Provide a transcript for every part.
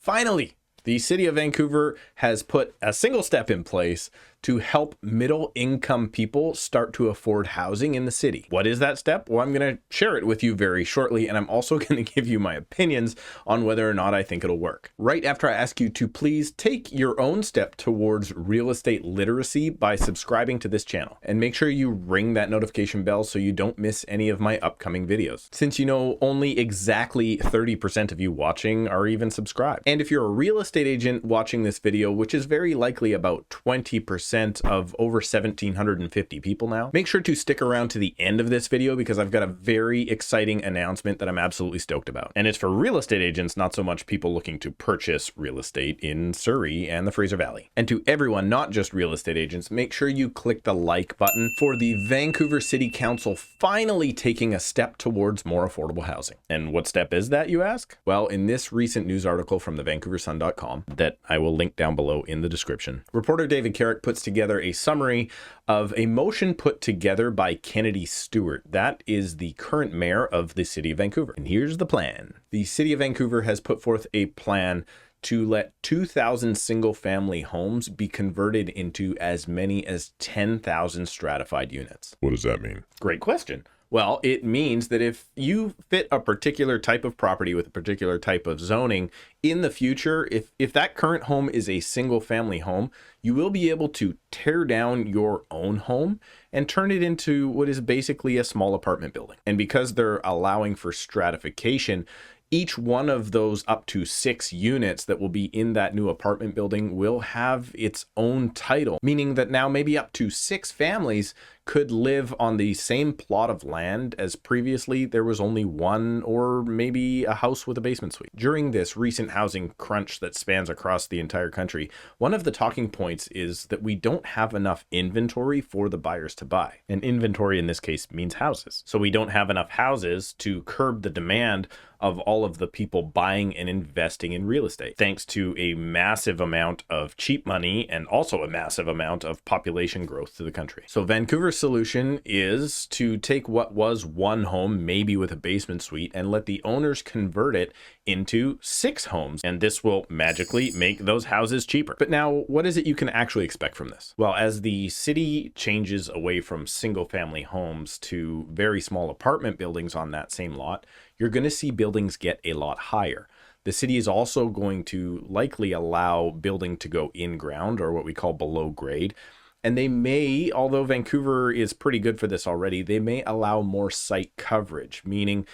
Finally, the City of Vancouver has put a single step in place to help middle-income people start to afford housing in the city. What is that step? Well, I'm going to share it with you very shortly, and I'm also going to give you my opinions on whether or not I think it'll work. Right after I ask you to please take your own step towards real estate literacy by subscribing to this channel. And make sure you ring that notification bell so you don't miss any of my upcoming videos. Since you know only exactly 30% of you watching are even subscribed. And if you're a real estate agent watching this video, which is very likely about 20% of over 1,750 people now, make sure to stick around to the end of this video because I've got a very exciting announcement that I'm absolutely stoked about. And it's for real estate agents, not so much people looking to purchase real estate in Surrey and the Fraser Valley. And to everyone, not just real estate agents, make sure you click the like button for the Vancouver City Council finally taking a step towards more affordable housing. And what step is that, you ask? Well, in this recent news article from the VancouverSun.com that I will link down below in the description, reporter David Karrasch puts together a summary of a motion put together by Kennedy Stewart. That is the current mayor of the City of Vancouver. And here's the plan. The City of Vancouver has put forth a plan to let 2,000 single-family homes be converted into as many as 10,000 stratified units. What does that mean? Great question. Well, it means that if you fit a particular type of property with a particular type of zoning in the future, if that current home is a single family home, you will be able to tear down your own home and turn it into what is basically a small apartment building. And because they're allowing for stratification, each one of those up to 6 units that will be in that new apartment building will have its own title, meaning that now maybe up to 6 families could live on the same plot of land as previously there was only one or maybe a house with a basement suite. During this recent housing crunch that spans across the entire country, one of the talking points is that we don't have enough inventory for the buyers to buy. And inventory in this case means houses. So we don't have enough houses to curb the demand of all of the people buying and investing in real estate, thanks to a massive amount of cheap money and also a massive amount of population growth to the country. So Vancouver's solution is to take what was one home, maybe with a basement suite, and let the owners convert it into 6 homes. And this will magically make those houses cheaper. But now, what is it you can actually expect from this? Well, as the city changes away from single family homes to very small apartment buildings on that same lot, you're going to see buildings get a lot higher. The city is also going to likely allow building to go in ground, or what we call below grade. And they may, although Vancouver is pretty good for this already, they may allow more site coverage, meaning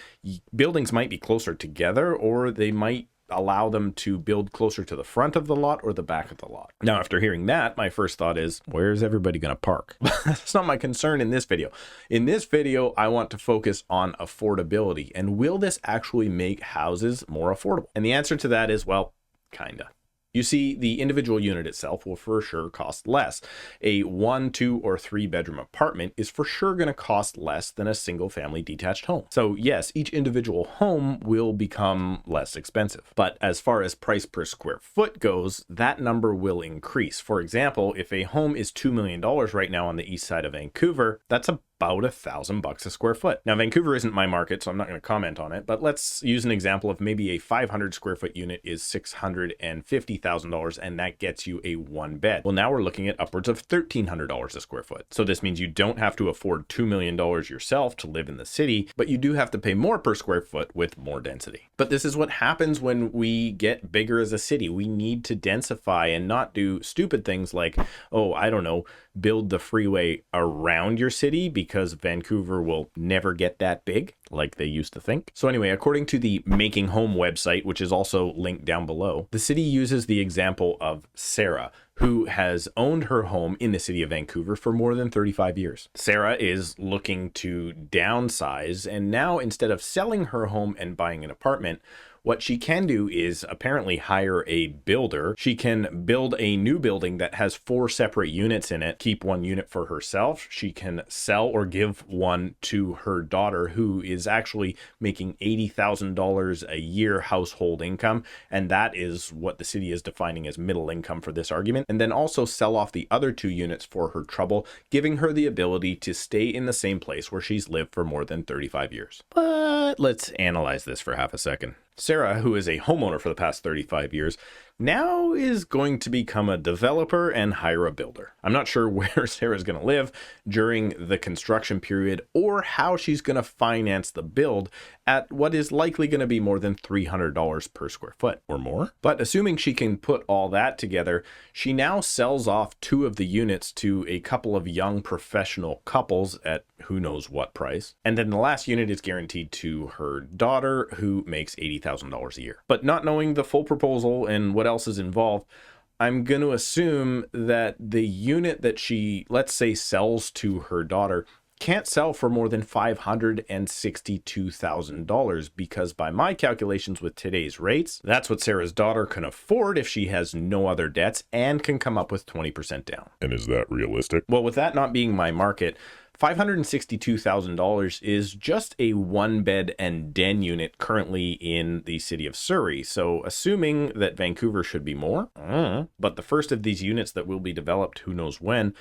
buildings might be closer together, or they might allow them to build closer to the front of the lot or the back of the lot. Now, after hearing that, my first thought is, where's everybody going to park? That's not my concern in this video. In this video, I want to focus on affordability, and will this actually make houses more affordable? And the answer to that is, well, kinda. You see, the individual unit itself will for sure cost less. A 1, 2, or 3 bedroom apartment is for sure going to cost less than a single family detached home. So yes, each individual home will become less expensive. But as far as price per square foot goes, that number will increase. For example, if a home is $2 million right now on the east side of Vancouver, that's about $1,000 a square foot. Now, Vancouver isn't my market, so I'm not going to comment on it, but let's use an example of maybe a 500 square foot unit is $650,000, and that gets you a 1 bed. Well, now we're looking at upwards of $1,300 a square foot. So this means you don't have to afford $2 million yourself to live in the city, but you do have to pay more per square foot with more density. But this is what happens when we get bigger as a city. We need to densify and not do stupid things like, oh, I don't know, build the freeway around your city because Vancouver will never get that big like they used to think. So anyway, according to the Making Home website, which is also linked down below, the city uses the example of Sarah, who has owned her home in the city of Vancouver for more than 35 years. Sarah is looking to downsize, and now instead of selling her home and buying an apartment, what she can do is apparently hire a builder. She can build a new building that has 4 separate units in it, keep 1 unit for herself. She can sell or give one to her daughter, who is actually making $80,000 a year household income. And that is what the city is defining as middle income for this argument. And then also sell off the other 2 units for her trouble, giving her the ability to stay in the same place where she's lived for more than 35 years. But let's analyze this for half a second. Sarah, who is a homeowner for the past 35 years, now is going to become a developer and hire a builder. I'm not sure where Sarah's going to live during the construction period or how she's going to finance the build at what is likely going to be more than $300 per square foot or more. But assuming she can put all that together, she now sells off 2 of the units to a couple of young professional couples at who knows what price. And then the last unit is guaranteed to her daughter, who makes $80,000 a year. But not knowing the full proposal and what else is involved, I'm going to assume that the unit that she, let's say, sells to her daughter can't sell for more than $562,000, because by my calculations with today's rates, that's what Sarah's daughter can afford if she has no other debts and can come up with 20% down. And is that realistic? Well, with that not being my market, $562,000 is just a 1-bed and den unit currently in the city of Surrey. So assuming that Vancouver should be more, but the first of these units that will be developed, who knows when,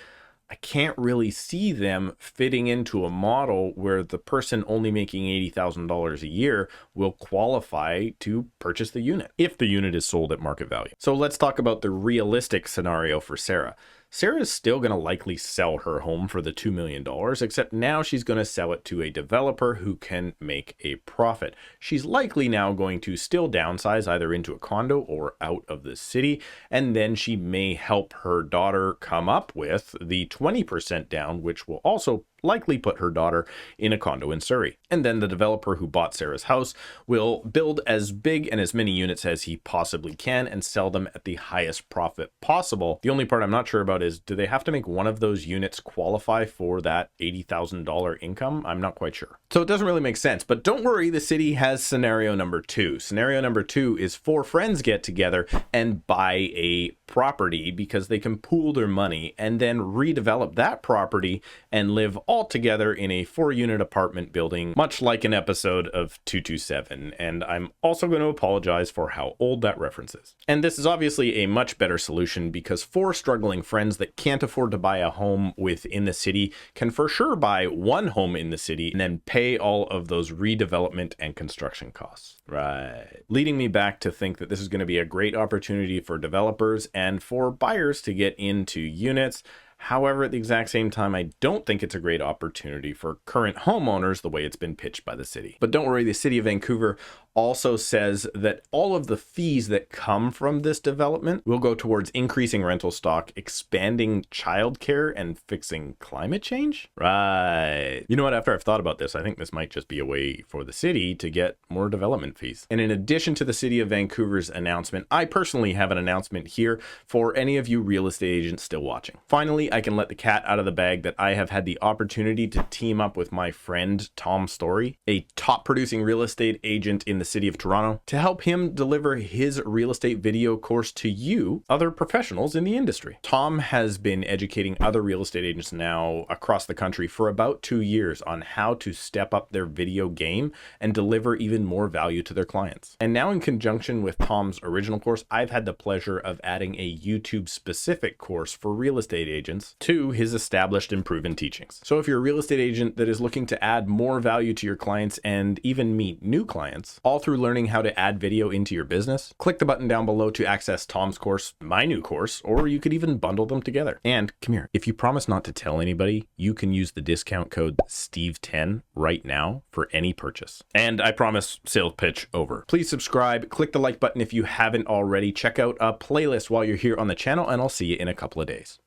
I can't really see them fitting into a model where the person only making $80,000 a year will qualify to purchase the unit if the unit is sold at market value. So let's talk about the realistic scenario for Sarah. Sarah is still going to likely sell her home for the $2 million, except now she's going to sell it to a developer who can make a profit. She's likely now going to still downsize either into a condo or out of the city, and then she may help her daughter come up with the 20% down, which will also likely put her daughter in a condo in Surrey. And then the developer who bought Sarah's house will build as big and as many units as he possibly can and sell them at the highest profit possible. The only part I'm not sure about is, do they have to make one of those units qualify for that $80,000 income? I'm not quite sure. So it doesn't really make sense, but don't worry, the city has scenario number 2. Scenario number 2 is 4 friends get together and buy a property because they can pool their money and then redevelop that property and live all together in a 4-unit apartment building, much like an episode of 227. And I'm also going to apologize for how old that reference is. And this is obviously a much better solution because 4 struggling friends that can't afford to buy a home within the city can for sure buy 1 home in the city and then pay all of those redevelopment and construction costs. Right. Leading me back to think that this is going to be a great opportunity for developers and for buyers to get into units. However, at the exact same time, I don't think it's a great opportunity for current homeowners the way it's been pitched by the city. But don't worry, the City of Vancouver also says that all of the fees that come from this development will go towards increasing rental stock, expanding childcare, and fixing climate change. Right. You know what? After I've thought about this, I think this might just be a way for the city to get more development fees. And in addition to the City of Vancouver's announcement, I personally have an announcement here for any of you real estate agents still watching. Finally, I can let the cat out of the bag that I have had the opportunity to team up with my friend Tom Story, a top producing real estate agent in the city of Toronto, to help him deliver his real estate video course to you, other professionals in the industry. Tom has been educating other real estate agents now across the country for about 2 years on how to step up their video game and deliver even more value to their clients. And now in conjunction with Tom's original course, I've had the pleasure of adding a YouTube specific course for real estate agents to his established and proven teachings. So if you're a real estate agent that is looking to add more value to your clients and even meet new clients, all through learning how to add video into your business, click the button down below to access Tom's course, my new course, or you could even bundle them together. And come here, if you promise not to tell anybody, you can use the discount code Steve10 right now for any purchase. And I promise, sales pitch over. Please subscribe, click the like button if you haven't already, check out a playlist while you're here on the channel, and I'll see you in a couple of days.